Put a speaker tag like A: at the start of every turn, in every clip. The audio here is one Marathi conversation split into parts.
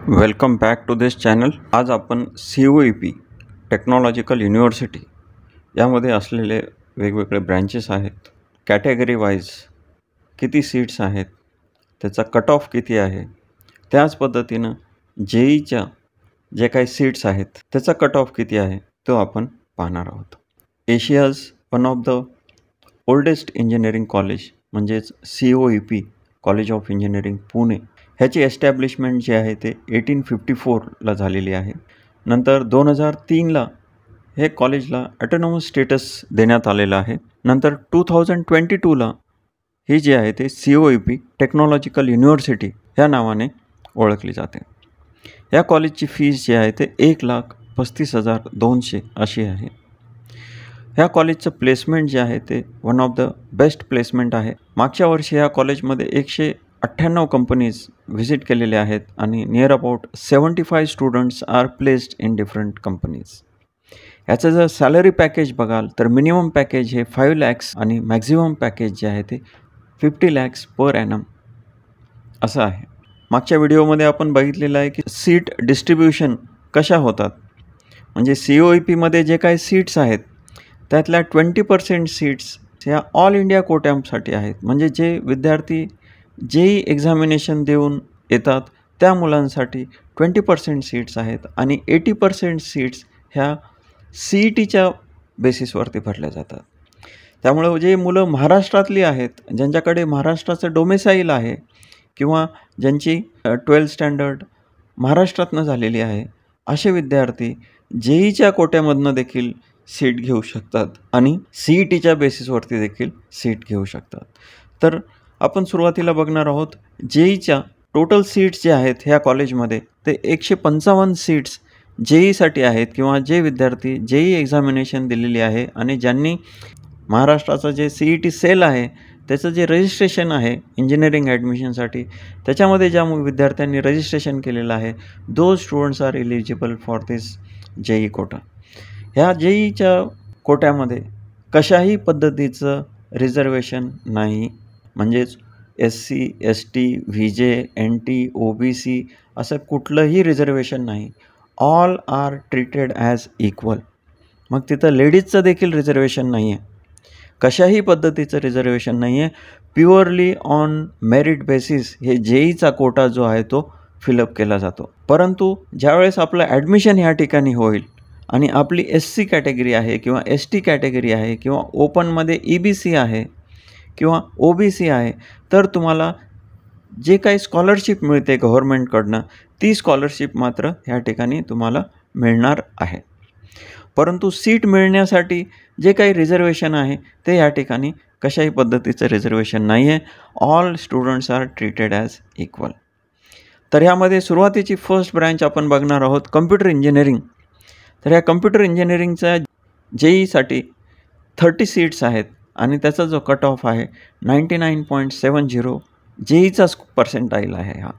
A: Welcome back to this channel. आज आपण COEP टेक्नॉलॉजिकल युनिव्हर्सिटी यामध्ये असलेले वेगवेगळे ब्रँचेस आहेत, कॅटेगरी वाईज किती सीट्स आहेत, त्याचा कट ऑफ किती आहे, त्याच पद्धतीनं JEEच्या जे काही सीट्स आहेत त्याचा कट ऑफ किती आहे तो आपण पाहणार आहोत. Asia's one of the oldest engineering college म्हणजेच COEP college of engineering Pune ह्याची एस्टॅब्लिशमेंट जी आहे ते 1854ला झालेली आहे. नंतर 2003ला हे कॉलेजला ॲटोनॉमस स्टेटस देण्यात आलेलं आहे. नंतर 2022ला ही जी आहे ते COEP टेक्नॉलॉजिकल युनिव्हर्सिटी ह्या नावाने ओळखली जाते. या कॉलेजची फीस जी आहे ते 1,35,200 अशी आहे. ह्या कॉलेजचं प्लेसमेंट जे आहे ते one of the best placement आहे. मागच्या वर्षी ह्या कॉलेजमध्ये 198 कंपनीज व्हिजिट केलेले आहेत आणि near about 75 students are placed in different companies. याचं जर सॅलरी पॅकेज बघाल तर मिनिमम पॅकेज हे 5 lakhs आणि मॅक्झिमम पॅकेज जे आहे ते 50 lakhs पर ॲनम असं आहे. मागच्या व्हिडिओमध्ये आपण बघितलेलं आहे की सीट डिस्ट्रीब्युशन कशा होतात. म्हणजे COEPमध्ये जे काही सीट्स आहेत त्यातल्या 20% सीट्स ह्या ऑल इंडिया कोट्यासाठी आहेत. म्हणजे जे विद्यार्थी JEE एक्झामिनेशन देऊन येतात त्या मुलांसाठी 20% सीट्स आहेत आणि 80% सीट्स ह्या CETच्या बेसिसवरती भरल्या जातात. त्यामुळे जे मुलं महाराष्ट्रातली आहेत, ज्यांच्याकडे महाराष्ट्राचं डोमेसाईल आहे किंवा ज्यांची 12th स्टँडर्ड महाराष्ट्रातनं झालेली आहे, असे विद्यार्थी JEEच्या कोट्यामधनं देखील सीट घेऊ शकतात आणि CETच्या बेसिसवरती देखील सीट घेऊ शकतात. तर आपण सुरुवातीला बघणार आहोत JEEच्या टोटल सीट्स जे आहेत ह्या कॉलेजमध्ये ते 155 सीट्स JEEसाठी आहेत किंवा जे विद्यार्थी JEE एक्झामिनेशन दिलेली आहे आणि ज्यांनी महाराष्ट्राचं जे CET सेल आहे त्याचं जे रजिस्ट्रेशन आहे इंजिनिअरिंग ॲडमिशनसाठी त्याच्यामध्ये ज्या विद्यार्थ्यांनी रजिस्ट्रेशन केलेलं आहे those students are eligible for this JEE quota. ह्या JEEच्या कोट्यामध्ये कशाही पद्धतीचं रिझर्वेशन नाही. म्हणजेच SC, ST, VJ, NT, OBC असं कुठलंही रिझर्वेशन नाही. All are treated as equal. मग तिथं लेडीजचं देखील रिझर्वेशन नाही आहे, कशाही पद्धतीचं रिझर्वेशन नाही आहे. प्युअरली ऑन मेरिट बेसिस हे JEEचा कोटा जो आहे तो फिलअप केला जातो. परंतु ज्यावेळेस आपलं ॲडमिशन ह्या ठिकाणी होईल आणि आपली SC कॅटेगरी आहे किंवा ST कॅटेगरी आहे किंवा ओपनमध्ये EBC आहे किंवा OBC आहे तर तुम्हाला जे काही स्कॉलरशिप मिळते गव्हर्मेंटकडनं ती स्कॉलरशिप मात्र ह्या ठिकाणी तुम्हाला मिळणार आहे. परंतु सीट मिळण्यासाठी जे काही रिझर्वेशन आहे ते या ठिकाणी कशाही पद्धतीचं रिझर्वेशन नाही आहे. All students are treated as equal. तर ह्यामध्ये सुरुवातीची फर्स्ट ब्रँच आपण बघणार आहोत कम्प्युटर इंजिनिअरिंग. तर ह्या कम्प्युटर इंजिनिअरिंगचा JEEसाठी 30 सीट्स आहेत आणि त्याचा जो कट ऑफ आहे 99.70 JEEचा पर्सेंटाईल आहे हा.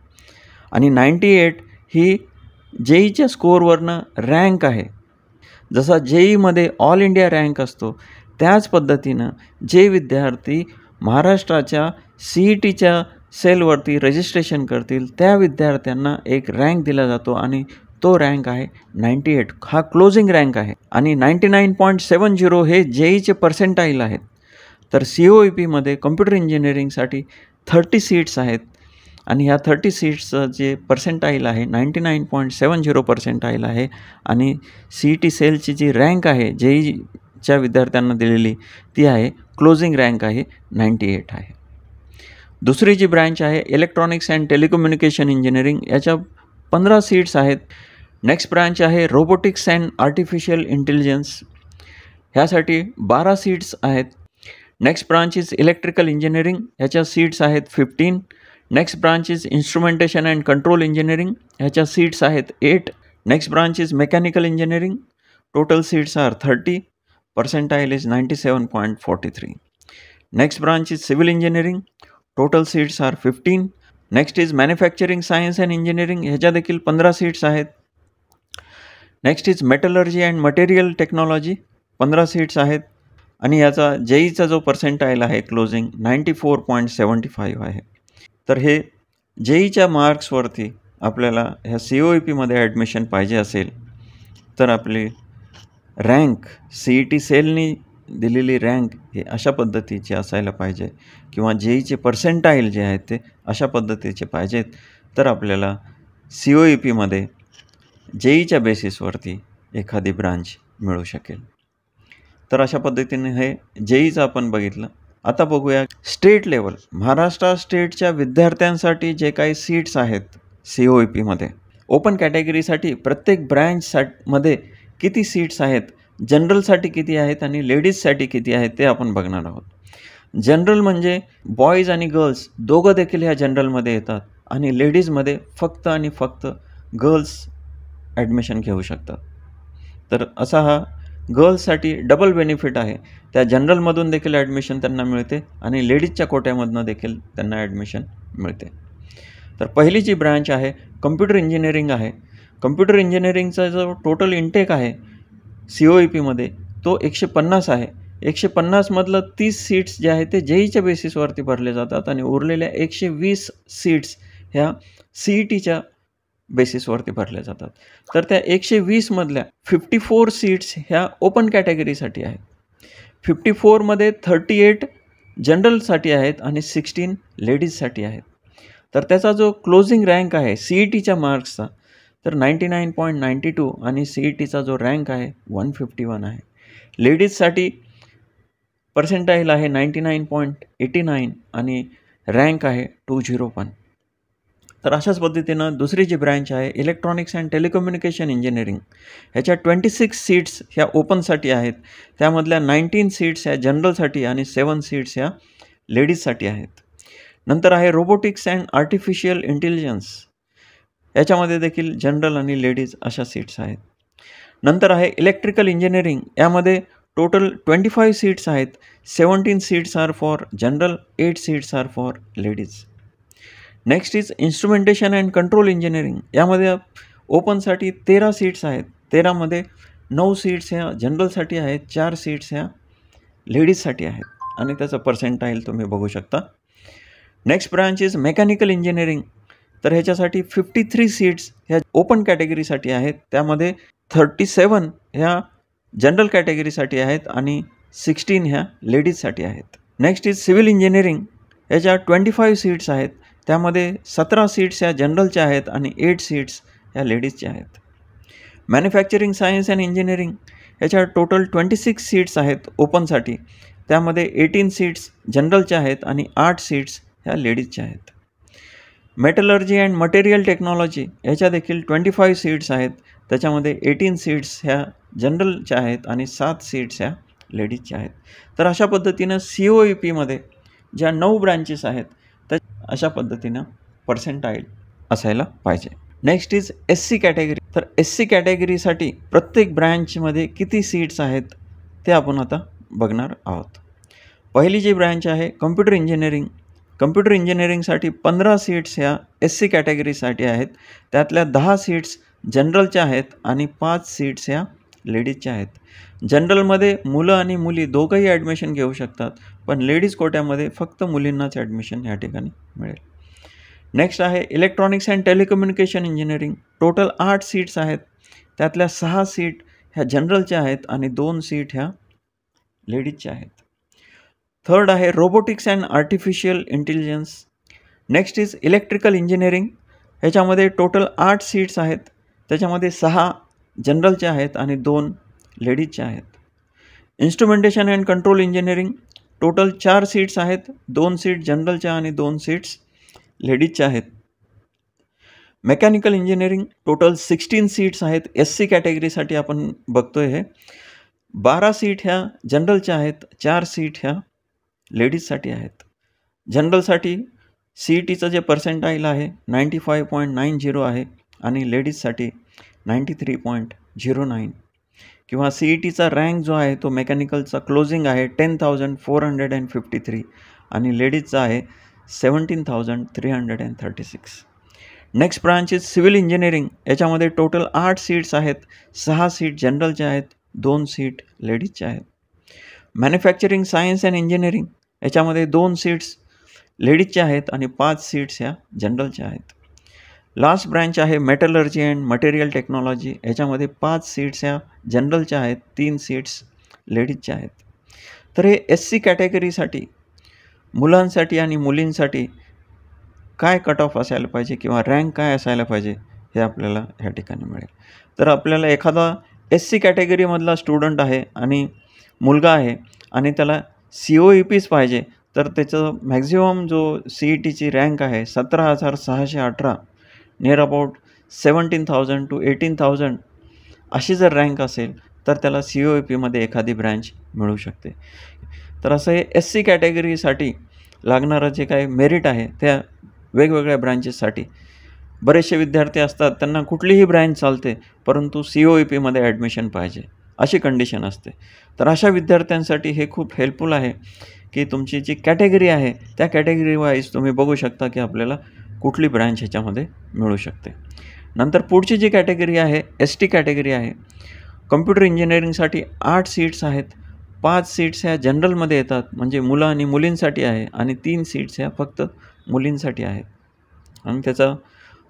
A: आणि 98 ही JEEच्या स्कोअरवरनं रँक आहे. जसा JEEमध्ये ऑल इंडिया रँक असतो त्याच पद्धतीनं जे विद्यार्थी महाराष्ट्राच्या CETच्या सेलवरती रजिस्ट्रेशन करतील त्या विद्यार्थ्यांना एक रँक दिला जातो आणि तो रँक आहे 98. हा क्लोजिंग रँक आहे आणि 99.70 हे JEEचे पर्सेंटाईल आहेत. तर COEPमध्ये कम्प्युटर इंजिनिअरिंगसाठी 30 सीट्स आहेत आणि ह्या 30 सीट्सचं जे पर्सेंटाईल आहे 99.70 पर्सेंटाईल आहे आणि CET सेलची जी रँक आहे JEEच्या विद्यार्थ्यांना दिलेली ती आहे क्लोजिंग रँक आहे 98 आहे. दुसरी जी ब्रँच आहे इलेक्ट्रॉनिक्स अँड टेलिकम्युनिकेशन इंजिनिअरिंग, याच्या 15 सीट्स आहेत. नेक्स्ट ब्रँच आहे रोबोटिक्स अँड आर्टिफिशियल इंटेलिजन्स, ह्यासाठी 12 सीट्स आहेत. Next branch is electrical engineering, ह्याच्या सीट्स आहेत 15. Next branch is instrumentation and control engineering, ह्याच्या सीट्स आहेत 8. Next branch is mechanical engineering, total seats are 30, percentile is 97.43. Next branch is civil engineering, total seats are 15. Next is manufacturing science and engineering, ह्याच्या देखील 15 सीट्स आहेत. Next is metallurgy and material technology, 15 seats आहेत आणि याचा JEEचा जो पर्सेंटाईल आहे क्लोजिंग 94.75 आहे. तर हे JEEच्या मार्क्सवरती आपल्याला ह्या COEPमध्ये ॲडमिशन पाहिजे असेल तर आपली रँक CET सेलनी दिलेली रँक ही अशा पद्धतीची असायला पाहिजे किंवा JEEचे पर्सेंटाईल जे आहेत ते अशा पद्धतीचे पाहिजेत, तर आपल्याला COEPमध्ये JEEच्या बेसिसवरती एखादी ब्रांच मिळू शकेल. तर अशा पद्धतीने हे JEEचं आपण बघितलं. आता बघूया स्टेट लेवल, महाराष्ट्र स्टेटच्या विद्यार्थ्यांसाठी जे काही सीट्स आहेत COEPमध्ये. ओपन कॅटेगरीसाठी प्रत्येक ब्रँचमध्ये किती सीट्स आहेत, जनरलसाठी किती आहेत आणि लेडीजसाठी किती आहेत ते आपण बघणार आहोत. जनरल म्हणजे बॉईज आणि गर्ल्स दोघं देखील ह्या जनरलमध्ये येतात आणि लेडीजमध्ये फक्त आणि फक्त गर्ल्स ॲडमिशन घेऊ शकतात. तर असा हा गर्ल्ससाठी डबल बेनिफिट आहे. त्या जनरलमधून देखील ॲडमिशन त्यांना मिळते आणि लेडीजच्या कोट्यामधनं देखील त्यांना ॲडमिशन मिळते. तर पहिली जी ब्रँच आहे कम्प्युटर इंजिनिअरिंग आहे. कम्प्युटर इंजिनिअरिंगचा जो टोटल इंटेक आहे COEPमध्ये तो 150 आहे. 150मधलं 30 सीट्स जे आहेत ते JEEच्या बेसिसवरती भरले जातात आणि उरलेल्या 120 सीट्स ह्या CETच्या बेसिसवरती भरल्या जातात. तर त्या 120मधल्या 54 सीट्स ह्या ओपन कॅटेगरीसाठी आहेत. 54मध्ये 38 जनरलसाठी आहेत आणि 16 लेडीजसाठी आहेत. तर त्याचा जो क्लोजिंग रँक आहे CETच्या मार्क्सचा तर 99.92 आणि CETचा जो रँक आहे 151 आहे. लेडीजसाठी पर्सेंटाईल आहे 99.89 आणि रँक आहे 201. तर अशाच पद्धतीनं दुसरी जी ब्रँच आहे इलेक्ट्रॉनिक्स अँड टेलिकम्युनिकेशन इंजिनिअरिंग, ह्याच्या 26 सीट्स ह्या ओपनसाठी आहेत. त्यामधल्या 19 सीट्स ह्या जनरलसाठी आणि 7 सीट्स ह्या लेडीजसाठी आहेत. नंतर आहे रोबोटिक्स अँड आर्टिफिशियल इंटेलिजन्स, याच्यामध्ये देखील जनरल आणि लेडीज अशा सीट्स आहेत. नंतर आहे इलेक्ट्रिकल इंजिनिअरिंग, यामध्ये टोटल 25 सीट्स आहेत. 17 seats are for general, 8 seats are for ladies. Next is instrumentation and control engineering, यामध्ये ओपनसाठी 13 सीट्स आहेत. 13मध्ये 9 सीट्स ह्या जनरलसाठी आहेत, 4 सीट्स ह्या लेडीजसाठी आहेत आणि त्याचं पर्सेंटाईल तुम्ही बघू शकता. Next branch is mechanical engineering, तर ह्याच्यासाठी 53 सीट्स ह्या ओपन कॅटेगरीसाठी आहेत. त्यामध्ये 37 ह्या जनरल कॅटेगरीसाठी आहेत आणि 16 ह्या लेडीजसाठी आहेत. नेक्स्ट इज सिव्हिल इंजिनिअरिंग, ह्याच्या 25 सीट्स आहेत. त्यामध्ये 17 सीट्स ह्या जनरलच्या आहेत आणि 8 सीट्स ह्या लेडीजच्या आहेत. मॅन्युफॅक्चरिंग सायन्स अँड इंजिनिअरिंग, ह्याच्या टोटल 26 सीट्स आहेत ओपनसाठी. त्यामध्ये 18 सीट्स जनरलच्या आहेत आणि 8 सीट्स ह्या लेडीजच्या आहेत. मेटलर्जी अँड मटेरियल टेक्नॉलॉजी, ह्याच्या देखील 25 सीट्स आहेत. त्याच्यामध्ये 18 सीट्स ह्या जनरलच्या आहेत आणि 7 सीट्स ह्या लेडीजच्या आहेत. तर अशा पद्धतीनं COEPमध्ये ज्या 9 ब्रँचेस आहेत त्या अशा पद्धतीनं पर्सेंटाईल असायला पाहिजे. नेक्स्ट इज SC कॅटेगरी, तर SC कॅटेगरीसाठी प्रत्येक ब्रँचमध्ये किती सीट्स आहेत ते आपण आता बघणार आहोत. पहिली जी ब्रँच आहे कम्प्युटर इंजिनिअरिंग, कम्प्युटर इंजिनिअरिंगसाठी 15 सीट्स ह्या SC कॅटेगरीसाठी आहेत. त्यातल्या 10 सीट्स जनरलच्या आहेत आणि 5 सीट्स ह्या लेडीजच्या आहेत. जनरलमध्ये मुलं आणि मुली दोघंही ॲडमिशन घेऊ शकतात, पण लेडीज कोट्यामध्ये फक्त मुलींनाच ॲडमिशन या ठिकाणी मिळेल. नेक्स्ट आहे electronics and telecommunication engineering, total 8 seats आहेत. त्यातल्या 6 सीट ह्या जनरलच्या आहेत आणि 2 सीट ह्या लेडीजच्या आहेत. थर्ड आहे robotics and artificial intelligence. Next is electrical engineering, ह्याच्यामध्ये टोटल 8 सीट्स आहेत. त्याच्यामध्ये 6 जनरलच्या आहेत आणि 2 लेडीजच्या आहेत. Instrumentation and control engineering, total 4 seats आहेत. 2 सीट जनरलच्या आणि 2 सीट्स लेडीजच्या आहेत. मेकॅनिकल इंजिनिअरिंग, टोटल 16 सीट्स आहेत. SC कॅटेगरीसाठी आपण बघतोय हे. 12 सीट ह्या जनरलच्या आहेत, 4 सीट ह्या लेडीजसाठी आहेत. जनरलसाठी CETचं जे पर्सेंटाईल आहे 95.90 आहे आणि लेडीजसाठी 93.09 किंवा CETचा रँक जो आहे तो मेकॅनिकलचा क्लोजिंग आहे 10,453 आणि लेडीजचा आहे 17,336. Next branch is civil engineering, याच्यामध्ये टोटल 8 सीट्स आहेत. 6 सीट जनरलच्या आहेत, 2 सीट लेडीजच्या आहेत. मॅन्युफॅक्चरिंग सायन्स अँड इंजिनिअरिंग, याच्यामध्ये 2 सीट्स लेडीजच्या आहेत आणि 5 सीट्स ह्या जनरलच्या आहेत. लास्ट ब्रँच आहे मेटलर्जी अँड मटेरियल टेक्नॉलॉजी. याच्यामध्ये 5 सीट्स ह्या जनरलच्या आहेत, 3 सीट्स लेडीजच्या आहेत. तर हे SC कॅटेगरीसाठी मुलांसाठी आणि मुलींसाठी काय कट ऑफ असायला पाहिजे किंवा रँक काय असायला पाहिजे हे आपल्याला ह्या ठिकाणी मिळेल. तर आपल्याला एखादा SC कॅटेगरीमधला स्टुडंट आहे आणि मुलगा आहे आणि त्याला COEPच पाहिजे, तर त्याचं मॅक्झिमम जो CETची रँक आहे 17,618, नियर अबाउट 17,000 to 18,000 अशी जर रँक असेल तर त्याला COEPमध्ये एखादी ब्रँच मिळू शकते. तर असं हे SC कॅटेगरीसाठी लागणारं जे काही मेरिट आहे त्या वेगवेगळ्या ब्रँचेससाठी बरेचसे विद्यार्थी असतात, त्यांना कुठलीही ब्रँच चालते, परंतु COEPमध्ये ॲडमिशन पाहिजे अशी कंडिशन असते. तर अशा विद्यार्थ्यांसाठी हे खूप हेल्पफुल आहे की तुमची जी कॅटेगरी आहे त्या कॅटेगरी वाईज तुम्ही बघू शकता की आपल्याला कुठली ब्रँच ह्याच्यामध्ये मिळू शकते. नंतर पुढची जी कॅटेगरी आहे ST कॅटेगरी आहे. कम्प्युटर इंजिनिअरिंगसाठी 8 सीट्स आहेत. 5 सीट्स ह्या जनरलमध्ये येतात, म्हणजे मुलं आणि मुलींसाठी आहे, आणि 3 सीट्स ह्या फक्त मुलींसाठी आहेत. आणि त्याचा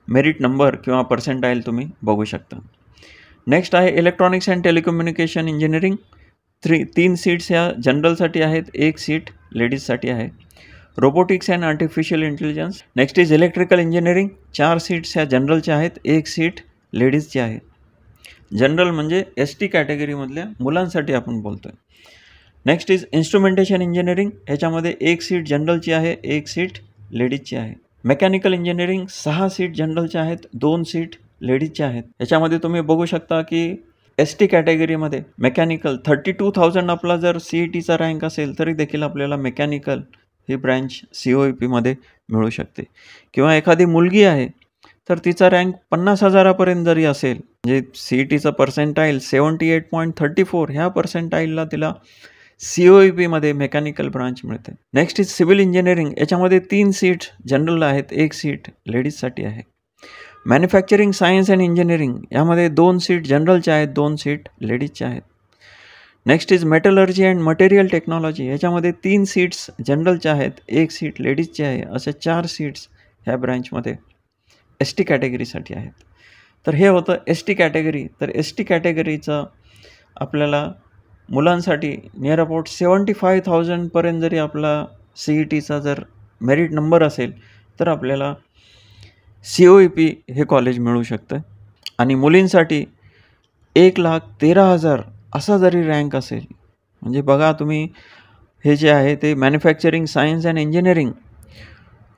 A: मेरिट नंबर किंवा पर्सेंटाईल तुम्ही बघू शकता. नेक्स्ट आहे electronics and telecommunication engineering. 3 seats ह्या जनरलसाठी आहेत, 1 सीट लेडीजसाठी आहे. Robotics and artificial intelligence. Next is electrical engineering. 4 seats ह्या जनरलच्या आहेत, 1 सीट लेडीजची आहे. जनरल म्हणजे ST कॅटेगरीमधल्या मुलांसाठी आपण बोलतो आहे. Next is instrumentation engineering. ह्याच्यामध्ये 1 सीट जनरलची आहे, 1 सीट लेडीजची आहे. मेकॅनिकल इंजिनिअरिंग 6 सीट जनरलच्या आहेत, 2 सीट लेडीजच्या आहेत. याच्यामध्ये तुम्ही बघू शकता की ST कॅटेगरीमध्ये मेकॅनिकल 32,000 आपला जर CETचा रँक असेल तरी देखील आपल्याला मेकॅनिकल ही ब्रँच COEPमध्ये मिळू शकते. किंवा एखादी मुलगी आहे तर तिचा रँक 50,000पर्यंत जरी असेल, म्हणजे CETचं पर्सेंटाईल 78.34 ह्या पर्सेंटाईलला तिला COEPमध्ये मेकॅनिकल ब्रांच मिळते. Next is civil engineering. याच्यामध्ये 3 सीट्स जनरल आहेत, 1 सीट लेडीजसाठी आहे. Manufacturing science and engineering. यामध्ये 2 सीट जनरलच्या आहेत, 2 सीट लेडीजच्या आहेत. Next is metallurgy and material technology. याच्यामध्ये 3 सीट्स जनरलच्या आहेत, 1 सीट लेडीजची आहे. अशा 4 सीट्स ह्या ब्रँचमध्ये ST कॅटेगरीसाठी आहेत. तर हे होतं ST कॅटेगरी. तर ST कॅटेगरीचं आपल्याला मुलांसाठी नियर अबाउट 75,000पर्यंत जरी आपला CETचा जर मेरिट नंबर असेल तर आपल्याला COEP हे कॉलेज मिळू शकतं. आणि मुलींसाठी 1,13,000 असा जरी रँक असेल, म्हणजे बघा तुम्ही हे जे आहे ते मॅन्युफॅक्चरिंग सायन्स अँड इंजिनिअरिंग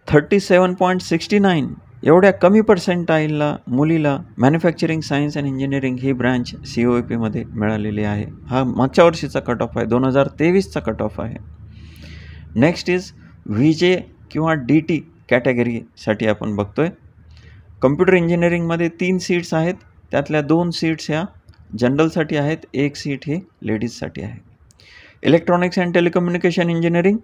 A: 37.69 एवढ्या कमी पर्सेंटाईलला मुलीला मॅन्युफॅक्चरिंग सायन्स अँड इंजिनिअरिंग ही ब्रँच COEPमध्ये मिळालेली आहे. हा मागच्या वर्षीचा कट ऑफ आहे, 2023चा कट ऑफ आहे. नेक्स्ट इज VJ किंवा DT कॅटेगरीसाठी आपण बघतोय. कम्प्युटर इंजिनिअरिंगमध्ये 3 सीट्स आहेत, त्यातल्या 2 सीट्स ह्या जनरलसाठी आहेत, 1 सीट ही लेडीजसाठी आहे. Electronics and telecommunication engineering.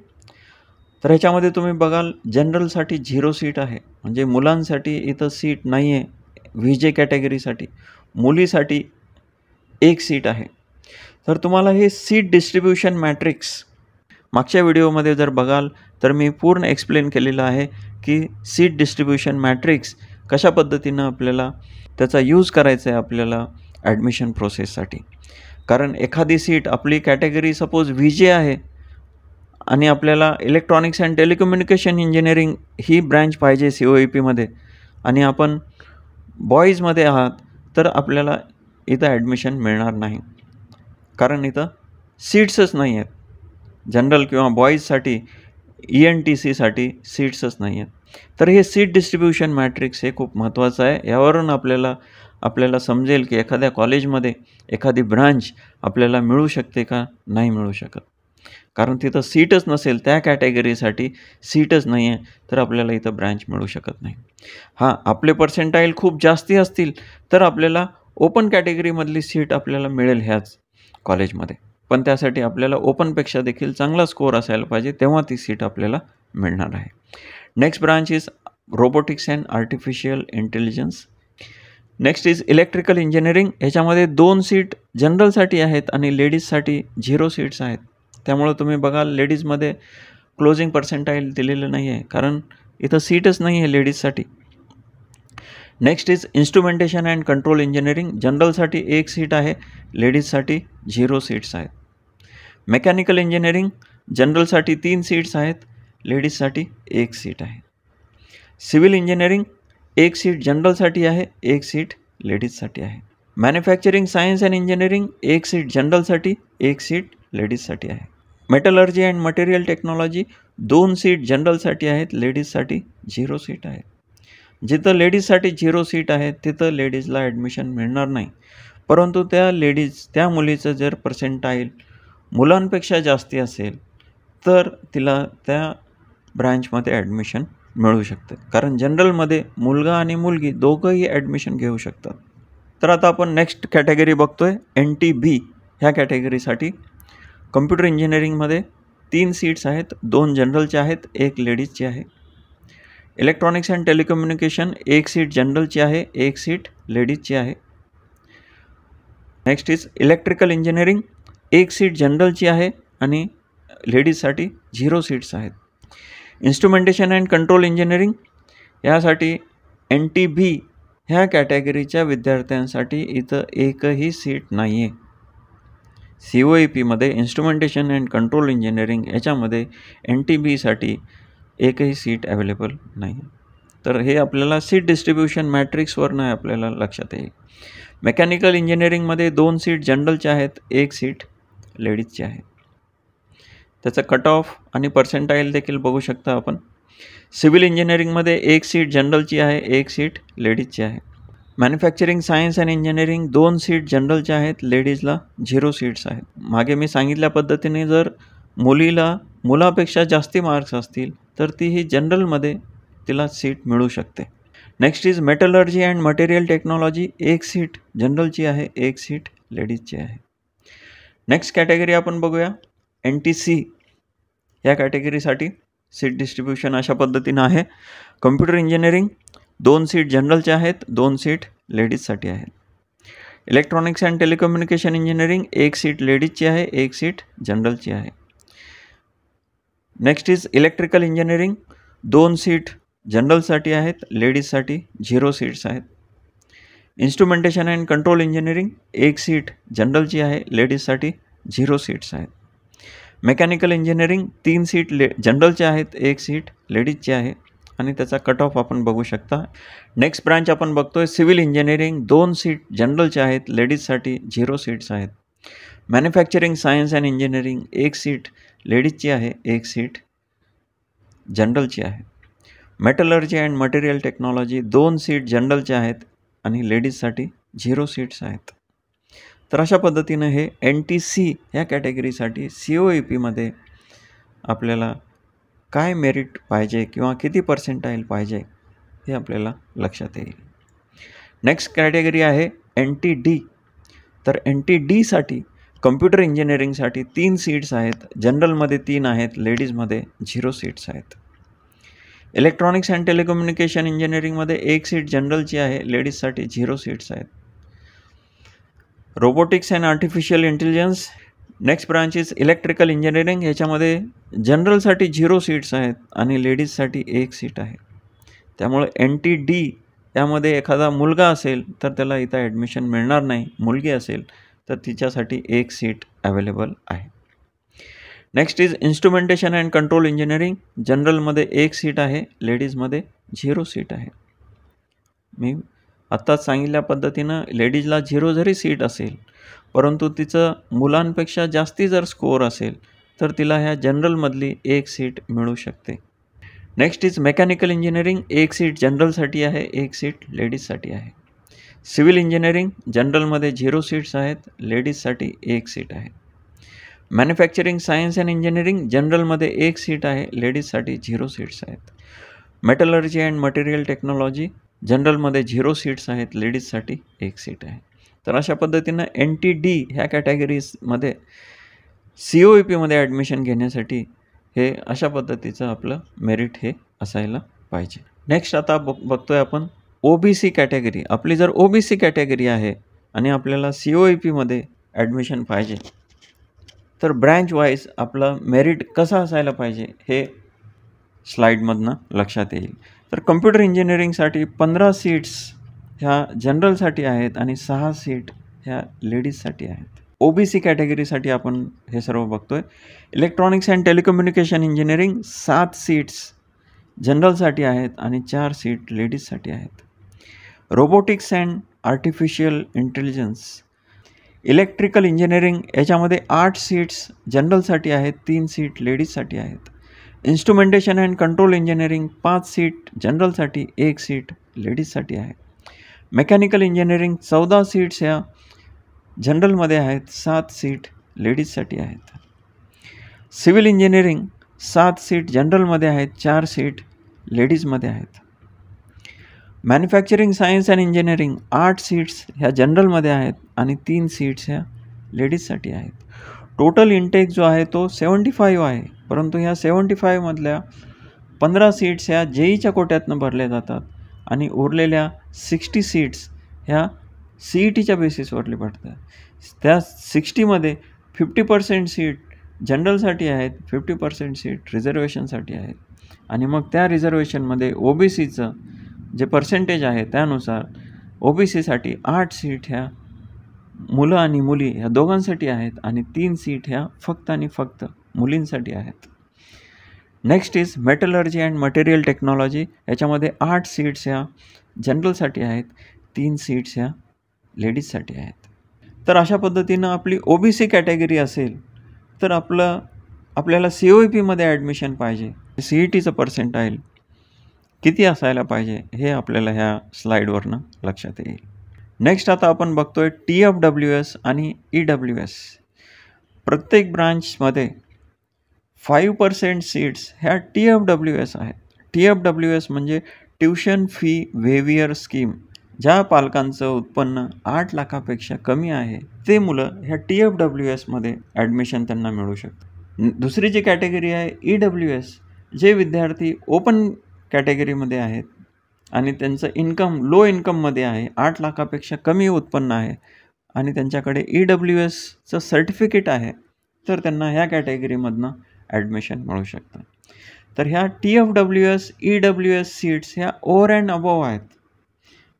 A: तर ह्याच्यामध्ये तुम्ही बघाल जनरलसाठी 0 सीट आहे, म्हणजे मुलांसाठी इथं सीट नाही आहे. VJ कॅटेगरीसाठी मुलीसाठी 1 सीट आहे. तर तुम्हाला हे सीट डिस्ट्रीब्युशन मॅट्रिक्स मागच्या व्हिडिओमध्ये जर बघाल तर मी पूर्ण एक्सप्लेन केलेलं आहे की सीट डिस्ट्रीब्युशन मॅट्रिक्स कशा पद्धतीनं आपल्याला त्याचा यूज करायचा आहे आपल्याला ॲडमिशन प्रोसेससाठी. कारण एखादी सीट आपली कॅटेगरी सपोज VJ आहे आणि आपल्याला इलेक्ट्रॉनिक्स अँड टेलिकम्युनिकेशन इंजिनिअरिंग ही ब्रँच पाहिजे COEPमध्ये आणि आपण बॉईजमध्ये आहात तर आपल्याला इथं ॲडमिशन मिळणार नाही, कारण इथं सीट्सच नाही आहेत. जनरल किंवा बॉईजसाठी ENTCसाठी सीट्सच नाही आहेत. तर हे सीट डिस्ट्रीब्युशन मॅट्रिक्स हे खूप महत्त्वाचं आहे. यावरून आपल्याला समजेल की एखाद्या कॉलेजमध्ये एखादी ब्रांच आपल्याला मिळू शकते का नाही मिळू शकत. कारण तिथं सीटच नसेल, त्या कॅटेगरीसाठी सीटच नाही आहे, तर आपल्याला इथं ब्रँच मिळू शकत नाही. हां, आपले पर्सेंटाईल खूप जास्ती असतील तर आपल्याला ओपन कॅटेगरीमधली सीट आपल्याला मिळेल ह्याच कॉलेजमध्ये, पण त्यासाठी आपल्याला ओपनपेक्षा देखील चांगला स्कोअर असायला पाहिजे, तेव्हा ती सीट आपल्याला मिळणार आहे. Next branch is robotics and artificial intelligence. Next is electrical engineering. ह्याच्यामध्ये 2 सीट जनरलसाठी आहेत आणि लेडीजसाठी 0 सीट्स आहेत. त्यामुळं तुम्ही बघाल लेडीजमध्ये क्लोजिंग पर्सेंटाईल दिलेलं नाही आहे, कारण इथं सीटच नाही आहे लेडीजसाठी. Next is instrumentation and control engineering. जनरलसाठी 1 सीट आहे, लेडीजसाठी 0 सीट्स आहेत. मेकॅनिकल इंजिनिअरिंग जनरलसाठी 3 सीट्स आहेत, लेडीजसाठी 1 सीट आहे. सिव्हिल इंजिनिअरिंग 1 सीट जनरलसाठी आहे, 1 सीट लेडीजसाठी आहे. Manufacturing science and engineering 1 seat जनरलसाठी, 1 सीट लेडीजसाठी आहे. Metallurgy and material technology 2 seat जनरलसाठी आहेत, लेडीजसाठी 0 सीट आहे. जिथं लेडीजसाठी 0 सीट आहे तिथं लेडीजला ॲडमिशन मिळणार नाही, परंतु त्या मुलीचं जर पर्सेंटाईल मुलांपेक्षा जास्ती असेल तर तिला त्या ब्रँचमध्ये ॲडमिशन मिळू शकते, कारण जनरलमध्ये मुलगा आणि मुलगी दोघंही ॲडमिशन घेऊ शकतात. तर आता आपण नेक्स्ट कॅटेगरी बघतोय, NTB ह्या कॅटेगरीसाठी. कम्प्युटर इंजिनिअरिंगमध्ये 3 सीट्स आहेत, 2 जनरलचे आहेत, 1 लेडीजची आहे. इलेक्ट्रॉनिक्स अँड टेलिकम्युनिकेशन 1 सीट जनरलची आहे, 1 सीट लेडीजची आहे. Next is electrical engineering 1 seat जनरलची आहे आणि लेडीजसाठी 0 सीट्स आहेत. इन्स्ट्रुमेंटेशन अँड कंट्रोल इंजिनिअरिंग यासाठी NTB ह्या कॅटेगरीच्या विद्यार्थ्यांसाठी इथं एकही सीट नाही आहे. COEPमध्ये इन्स्ट्रुमेंटेशन अँड कंट्रोल इंजिनिअरिंग याच्यामध्ये NTBसाठी एकही सीट अवेलेबल नाही. तर हे आपल्याला सीट डिस्ट्रीब्युशन मॅट्रिक्सवरनं आपल्याला लक्षात येईल. मेकॅनिकल इंजिनिअरिंगमध्ये 2 सीट जनरलचे आहेत, 1 सीट लेडीजची आहे. त्याचं कट ऑफ आणि पर्सेंटाईल देखील बघू शकता आपण. सिव्हिल इंजिनिअरिंगमध्ये 1 सीट जनरलची आहे, 1 सीट लेडीजची आहे. Manufacturing science and engineering 2 seat जनरलचे आहेत, लेडीजला 0 सीट्स आहेत. मागे मी सांगितल्या पद्धतीने जर मुलापेक्षा जास्ती मार्क्स असतील तर ती ही जनरलमध्ये तिला सीट मिळू शकते. Next is metallurgy and material technology 1 seat जनरलची आहे, 1 सीट लेडीजची आहे. नेक्स्ट कॅटेगरी आपण बघूया, NTC या कॅटेगरीसाठी सीट डिस्ट्रीब्युशन अशा पद्धतीनं आहे. कम्प्युटर इंजिनिअरिंग 2 सीट जनरलचे आहेत, 2 सीट लेडीजसाठी आहेत. Electronics and telecommunication engineering 1 seat लेडीजची आहे, 1 सीट जनरलची आहे. Next is electrical engineering 2 seat जनरलसाठी आहेत, लेडीजसाठी 0 सीट्स आहेत. Instrumentation and control engineering 1 seat जनरलची आहे, लेडीजसाठी 0 सीट्स आहेत. मेकॅनिकल इंजिनिअरिंग 3 सीट जनरलचे आहेत, 1 सीट लेडीजची आहे आणि त्याचा कट ऑफ आपण बघू शकता. नेक्स्ट ब्रांच आपण बघतोय सिव्हिल इंजिनिअरिंग 2 सीट जनरलचे आहेत, लेडीजसाठी 0 सीट्स आहेत. Manufacturing science and engineering 1 seat लेडीजची आहे, 1 सीट जनरलची आहे. Metallurgy and material technology 2 seat जनरलचे आहेत आणि लेडीजसाठी 0 सीट्स आहेत. तर अशा पद्धतीनं हे NTC ह्या कॅटेगरीसाठी COEPमध्ये आपल्याला काय मेरिट पाहिजे किंवा किती पर्सेंटाईल पाहिजे हे आपल्याला लक्षात येईल. नेक्स्ट कॅटेगरी आहे NTD. तर NTDसाठी कम्प्युटर इंजिनिअरिंगसाठी 3 सीट्स आहेत, जनरलमध्ये 3 आहेत, लेडीजमध्ये 0 सीट्स आहेत. इलेक्ट्रॉनिक्स अँड टेलिकम्युनिकेशन इंजिनिअरिंगमध्ये 1 सीट जनरलची आहे, लेडीजसाठी 0 सीट्स आहेत. Robotics and artificial intelligence next branch is electrical engineering. ह्याच्यामध्ये जनरलसाठी 0 सीट्स आहेत आणि लेडीजसाठी 1 सीट आहे. त्यामुळे NTD यामध्ये एखादा मुलगा असेल तर त्याला इथं ॲडमिशन मिळणार नाही, मुलगी असेल तर तिच्यासाठी 1 सीट अवेलेबल आहे. Next is instrumentation and control engineering. जनरलमध्ये 1 सीट आहे, लेडीजमध्ये 0 सीट आहे. मी आत्ताच सांगितल्या पद्धतीनं लेडीजला 0 जरी सीट असेल परंतु तिचं मुलांपेक्षा जास्ती जर स्कोअर असेल तर तिला ह्या जनरलमधली 1 सीट मिळू शकते. Next is mechanical engineering 1 seat जनरलसाठी आहे, 1 सीट लेडीजसाठी आहे. सिव्हिल इंजिनिअरिंग जनरलमध्ये 0 सीट्स आहेत, लेडीजसाठी 1 सीट आहे. मॅन्युफॅक्चरिंग सायन्स अँड इंजिनिअरिंग जनरलमध्ये 1 सीट आहे, लेडीजसाठी 0 सीट्स आहेत. मेटलर्जी अँड मटेरियल टेक्नॉलॉजी जनरलमध्ये 0 सीट्स आहेत, लेडीजसाठी 1 सीट आहे. तर अशा पद्धतीनं NTD ह्या कॅटेगरीजमध्ये COEPमध्ये ॲडमिशन घेण्यासाठी हे अशा पद्धतीचं आपलं मेरिट हे असायला पाहिजे. नेक्स्ट आता बघतोय आपण OBC कॅटेगरी. आपली जर OBC कॅटेगरी आहे आणि आपल्याला COEPमध्ये ॲडमिशन पाहिजे तर ब्रँच वाईज आपलं मेरिट कसं असायला पाहिजे हे स्लाईडमधनं लक्षात येईल. तर कम्प्युटर इंजिनिअरिंगसाठी 15 सीट्स ह्या जनरलसाठी आहेत आणि 6 सीट ह्या लेडीजसाठी आहेत. OBC कॅटेगरीसाठी आपण हे सर्व बघतोय. Electronics and telecommunication engineering 7 seats जनरलसाठी आहेत आणि 4 सीट लेडीजसाठी आहेत. Robotics and artificial intelligence electrical engineering याच्यामध्ये 8 सीट्स जनरलसाठी आहेत, 3 सीट लेडीजसाठी आहेत. Instrumentation and control engineering 5 seat जनरलसाठी, 1 सीट लेडीजसाठी आहे. मेकॅनिकल इंजिनिअरिंग 14 सीट्स ह्या जनरलमध्ये आहेत, 7 सीट लेडीजसाठी आहेत. सिव्हिल इंजिनिअरिंग 7 सीट जनरलमध्ये आहेत, 4 सीट लेडीजमध्ये आहेत. Manufacturing science and engineering 8 seats ह्या जनरलमध्ये आहेत आणि 3 सीट्स ह्या लेडीजसाठी आहेत. टोटल इंटेक जो आहे तो 75 आहे, परंतु ह्या 75 मधल्या 15 सीट्स ह्या JEEच्या कोट्यातनं भरल्या जातात आणि उरलेल्या 60 सीट्स ह्या CETच्या बेसिसवरली पडतात. त्या 60मध्ये 50% सीट जनरलसाठी आहेत, 50% सीट रिझर्वेशनसाठी आहेत आणि मग त्या रिझर्वेशनमध्ये OBCचं जे पर्सेंटेज आहे त्यानुसार OBCसाठी 8 सीट ह्या मुलं आणि मुली ह्या दोघांसाठी आहेत आणि 3 सीट ह्या फक्त आणि फक्त मुलींसाठी आहेत. Next is metallurgy and material technology. याच्यामध्ये 8 सीट्स ह्या जनरलसाठी आहेत, 3 सीट्स ह्या लेडीजसाठी आहेत. तर अशा पद्धतीनं आपली OBC कॅटेगरी असेल तर आपल्याला COEPमध्ये ॲडमिशन पाहिजे. CETचं पर्सेंटाईल किती असायला पाहिजे हे आपल्याला ह्या स्लाईडवरनं लक्षात येईल. नेक्स्ट आता आपण बघतोय TFWS आणि EWS. प्रत्येक ब्रांचमध्ये 5% सीट्स ह्या TFWS आहेत. TFWS म्हणजे ट्युशन फी वेव्हियर स्कीम. ज्या पालकांचं उत्पन्न 8 लाखापेक्षा कमी आहे ते मुलं ह्या TFWSमध्ये ॲडमिशन त्यांना मिळू शकतं. दुसरी जी कॅटेगरी आहे EWS, जे विद्यार्थी ओपन कॅटेगरीमध्ये आहेत आणि त्यांचं इन्कम लो इन्कममध्ये आहे, 8 लाखापेक्षा कमी उत्पन्न आहे आणि त्यांच्याकडे EWSचं सर्टिफिकेट आहे, तर त्यांना ह्या कॅटेगरीमधनं ॲडमिशन मिळू शकतं. तर ह्या TFWS EWS सीट्स ह्या ओव्हर अँड अबोव्ह आहेत.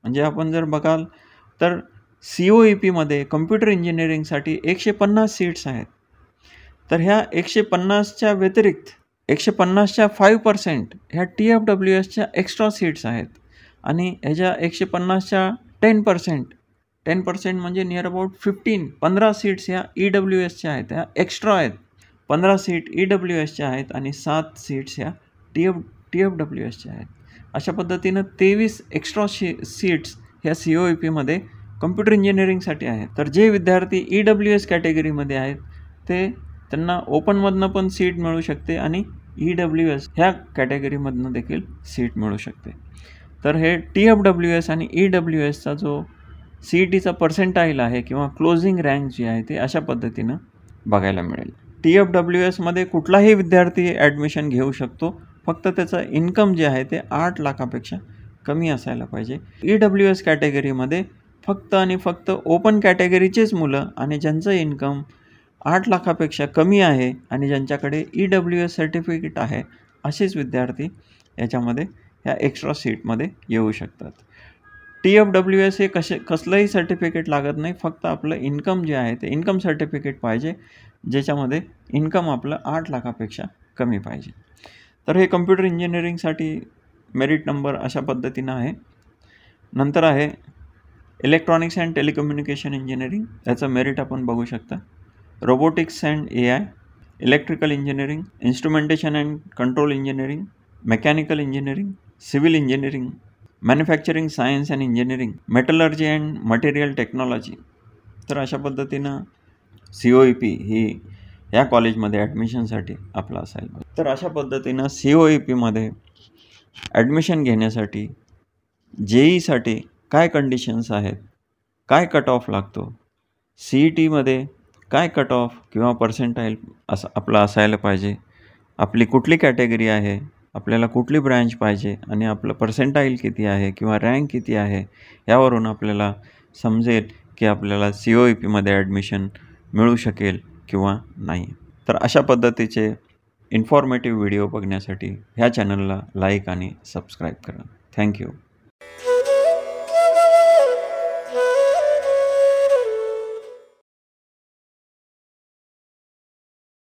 A: म्हणजे आपण जर बघाल तर COEPमध्ये कम्प्युटर इंजिनिअरिंगसाठी 150 सीट्स आहेत. तर ह्या 150च्या व्यतिरिक्त 150च्या 5% ह्या TFWSच्या एक्स्ट्रा सीट्स आहेत आणि ह्याच्या 150च्या 10% म्हणजे नियर अबाउट 15 सीट्स ह्या EWSच्या आहेत, ह्या एक्स्ट्रा आहेत. 15 सीट EWSच्या आहेत आणि 7 सीट्स ह्या TFWSच्या आहेत. अशा पद्धतीनं 23 एक्स्ट्रा सीट्स ह्या COEPमध्ये कम्प्युटर इंजिनिअरिंगसाठी आहेत. तर जे विद्यार्थी EWS कॅटेगरीमध्ये आहेत त्यांना ओपनमधनं पण सीट मिळू शकते आणि EWS ह्या कॅटेगरीमधनं देखील सीट मिळू शकते. तर हे TFWS आणि EWSचा जो CETचा पर्सेंटाईल आहे किंवा क्लोजिंग रँक जी आहे ते अशा पद्धतीनं बघायला मिळेल. TFWSमध्ये कुठलाही विद्यार्थी ॲडमिशन घेऊ शकतो, फक्त त्याचं इन्कम जे आहे ते 8 लाखापेक्षा कमी असायला पाहिजे. EWS कॅटेगरीमध्ये फक्त आणि फक्त ओपन कॅटेगरीचेच मुलं आणि ज्यांचं इन्कम 8 लाखापेक्षा कमी आहे आणि ज्यांच्याकडे EWS सर्टिफिकेट आहे असेच विद्यार्थी याच्यामध्ये ह्या एक्स्ट्रा सीटमध्ये येऊ शकतात. TFWS हे कसलंही सर्टिफिकेट लागत नाही, फक्त आपलं इन्कम जे आहे ते इन्कम सर्टिफिकेट पाहिजे, ज्याच्यामध्ये इन्कम आपलं 8 लाखापेक्षा कमी पाहिजे. तर हे कम्प्युटर इंजिनिअरिंगसाठी मेरिट नंबर अशा पद्धतीनं आहे. नंतर आहे इलेक्ट्रॉनिक्स अँड टेलिकम्युनिकेशन इंजिनिअरिंग. याचं मेरिट आपण बघू शकता. Robotics and AI, electrical engineering, instrumentation and control engineering, mechanical engineering, civil engineering, manufacturing science and engineering, metallurgy and material technology. तर अशा पद्धतीनं COEP ही या कॉलेजमध्ये ॲडमिशनसाठी आपला असायला. तर अशा पद्धतीनं COEPमध्ये ॲडमिशन घेण्यासाठी JEEसाठी काय कंडिशन्स आहेत, काय कट ऑफ लागतो, CETमध्ये काय कट ऑफ किंवा पर्सेंटाईल आपला असायला पाहिजे, आपली कुठली कॅटेगरी आहे, आपल्याला कुठली ब्रँच पाहिजे आणि आपलं पर्सेंटाईल किती आहे किंवा रँक किती आहे, यावरून आपल्याला समजेल की आपल्याला COEPमध्ये ॲडमिशन मिळू शकेल किंवा नाही. तर अशा पद्धतीचे इन्फॉर्मेटिव्ह व्हिडिओ बघण्यासाठी ह्या चॅनलला लाईक आणि सबस्क्राईब करा. थँक्यू.